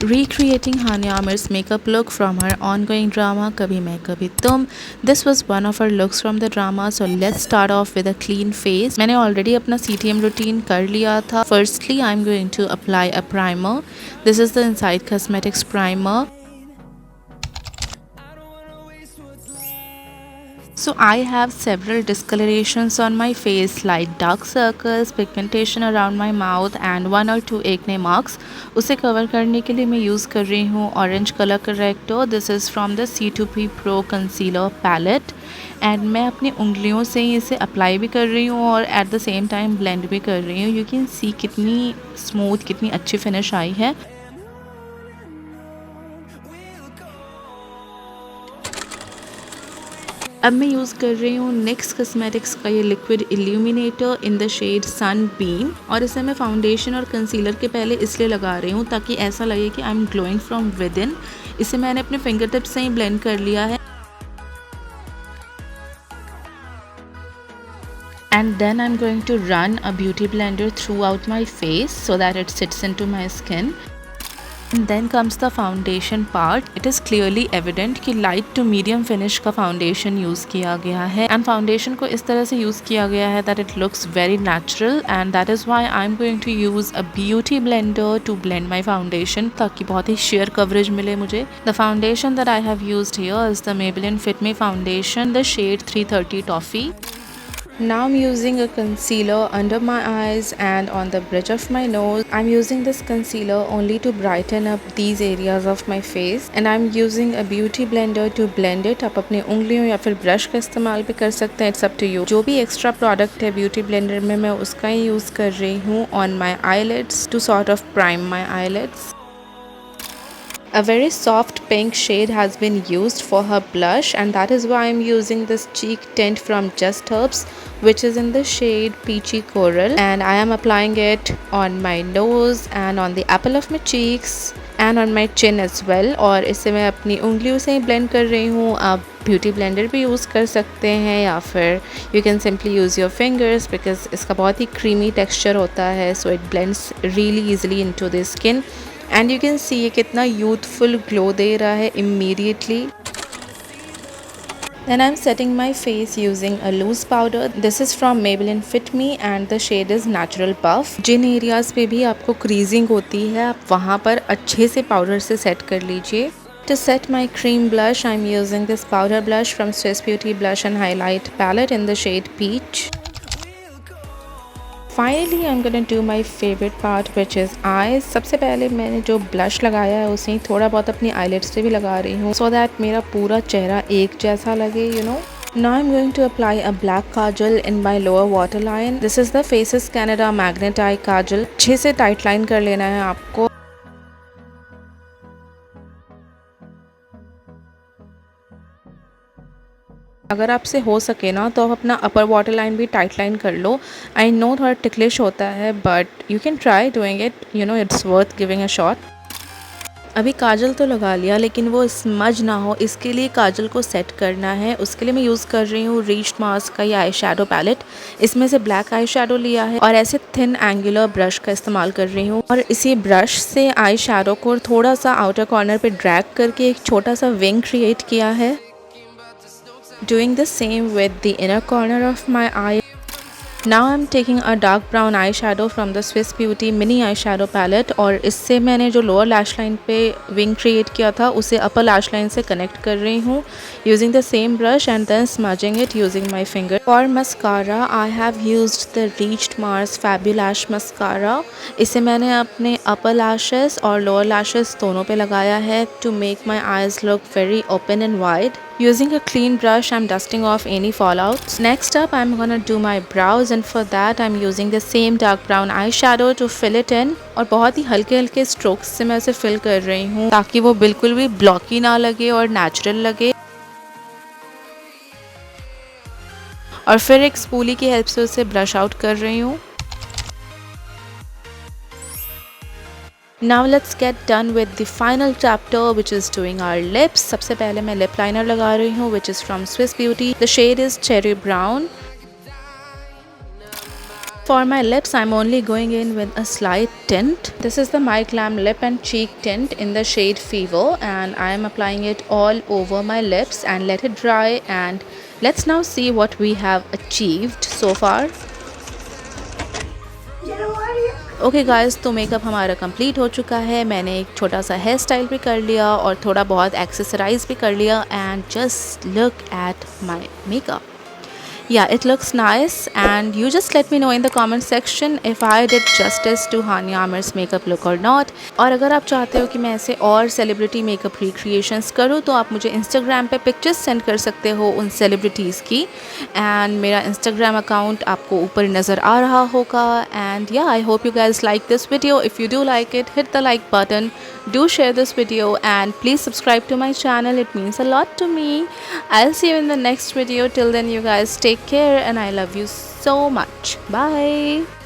Recreating Hania Amir's makeup look from her ongoing drama Kabhi Main Kabhi Tum. This was one of her looks from the drama, so let's start off with a clean face. मैंने already अपना CTM routine कर लिया था. Firstly, I'm going to apply a primer. This is the Inside Cosmetics primer. So I have several discolorations on my face like dark circles, pigmentation around my mouth and one or two acne marks. उसे cover करने के लिए मैं use कर रही हूँ orange colour corrector. This is from the C2P Pro concealer palette and मैं अपनी उंगलियों से ही इसे अप्लाई भी कर रही हूँ और at the same time blend भी कर रही हूँ. यू कैन सी कितनी स्मूथ, कितनी अच्छी फिनिश आई है. अब मैं यूज़ कर रही हूँ NYX कॉस्मेटिक्स का ये liquid illuminator in the shade sun beam और इसे मैं फाउंडेशन और कंसीलर के पहले इसलिए लगा रही हूँ ताकि ऐसा लगे कि I am glowing from with in. इसे मैंने अपने फिंगर टिप्स से ही ब्लेंड कर लिया है. And then I'm going to run a beauty blender throughout my face so that it sits into my skin. And then comes the foundation part. It is clearly evident कि light to medium finish का foundation use किया गया है and foundation को इस तरह से use किया गया है that it looks very natural and that is why I'm going to use a beauty blender to blend my foundation ताकि बहुत ही sheer coverage मिले मुझे. The foundation that I have used here is the Maybelline Fit Me foundation, the shade 330 Toffee. Now I'm using a concealer under my eyes and on the bridge of my nose. I'm using this concealer only to brighten up these areas of my face and I'm using a beauty blender to blend it. आप अपने उंगलियों या फिर brush का इस्तेमाल भी कर सकते हैं, it's up to you. जो भी एक्स्ट्रा प्रोडक्ट है ब्यूटी ब्लेंडर में मैं उसका ही यूज़ कर रही हूँ on my eyelids to sort of prime my eyelids. A very soft pink shade has been used for her blush and that is why I'm using this cheek tint from Just Herbs which is in the shade Peachy Coral and I am applying it on my nose and on the apple of my cheeks and on my chin as well. और इसे मैं अपनी उंगलियों से ही blend कर रही हूँ. आप ब्यूटी ब्लेंडर भी यूज़ कर सकते हैं या फिर you can simply use your fingers because इसका बहुत ही creamy texture होता है so it blends really easily into the skin. And you can see ये कितना यूथफुल ग्लो दे रहा है immediately. Then I'm setting my face using a loose powder. This is from Maybelline Fit Me and the shade is Natural Puff. जिन areas पे भी आपको kriging होती है आप वहाँ पर अच्छे से पाउडर से सेट कर लीजिए. To set my cream blush, I'm using this powder blush from Swiss Beauty Blush and Highlight palette in the shade Peach. Finally, I'm gonna do my favorite part which is eyes. सबसे पहले मैंने जो blush लगाया है उसे ही थोड़ा बहुत अपनी eyelids पे भी लगा रही हूँ so that मेरा पूरा चेहरा एक जैसा लगे, you know. Now I'm going to apply a black kajal in my lower waterline. This is the Faces Canada Magnet Eye Kajal. अच्छे से टाइट लाइन कर लेना है आपको. अगर आपसे हो सके ना तो आप अपना अपर वाटर लाइन भी टाइट लाइन कर लो. आई नो थोड़ा टिकलिश होता है but you can try doing it, you know it's worth giving a shot. अभी काजल तो लगा लिया लेकिन वो स्मज ना हो इसके लिए काजल को सेट करना है. उसके लिए मैं यूज़ कर रही हूँ रीच्ड मास्क का ये आई शेडो पैलेट. इसमें से ब्लैक आई शेडो लिया है और ऐसे थिन एंगुलर ब्रश का इस्तेमाल कर रही हूँ और इसी ब्रश से आई शेडो को थोड़ा सा आउटर कॉर्नर पे ड्रैग करके एक छोटा सा विंग क्रिएट किया है. Doing the same with the inner corner of my eye. Now I'm taking a dark brown eyeshadow from the Swiss Beauty mini eyeshadow palette और इससे मैंने जो lower lash line पे wing create किया था उसे upper lash line से connect कर रही हूँ using the same brush and then smudging it using my finger. For mascara I have used the Reached Mars Fabulash mascara. इसे मैंने अपने upper lashes और lower lashes दोनों पे लगाया है to make my eyes look very open and wide. Using a clean brush, I'm dusting off any fallouts. Next up, I'm gonna do my brows and for that, I'm using the same dark brown eyeshadow to fill it in. और बहुत ही हल्के हल्के strokes से मैं इसे fill कर रही हूँ ताकि वो बिल्कुल भी ब्लॉकी ना लगे और नेचुरल लगे. और फिर एक स्पूली की हेल्प से उसे ब्रश आउट कर रही हूँ. Now let's get done with the final chapter which is doing our lips. सबसे पहले मैं lip liner लगा रही हूँ which is from Swiss Beauty. The shade is Cherry Brown. For my lips, I'm only going in with a slight tint. This is the My Glam Lip and Cheek Tint in the shade Fever, and I am applying it all over my lips and let it dry. And let's now see what we have achieved so far. Okay guys, तो makeup हमारा complete हो चुका है. मैंने एक छोटा सा hair style भी कर लिया और थोड़ा बहुत एक्सेसराइज भी कर लिया. And just look at my makeup. Yeah, it looks nice, and you just let me know in the comment section if I did justice to Hania Amir's makeup look or not. और अगर आप चाहते हो कि मैं ऐसे और celebrity makeup recreations करूँ तो आप मुझे इंस्टाग्राम पे पिक्चर्स सेंड कर सकते हो उन सेलिब्रिटीज़ की. एंड मेरा इंस्टाग्राम अकाउंट आपको ऊपर नज़र आ रहा होगा. एंड या, I hope you guys like this video. If you do like it, hit the like button, do share this video, and please subscribe to my channel. It means a lot to me. I'll see you in the next video. Till then, you guys take care, and I love you so much. Bye.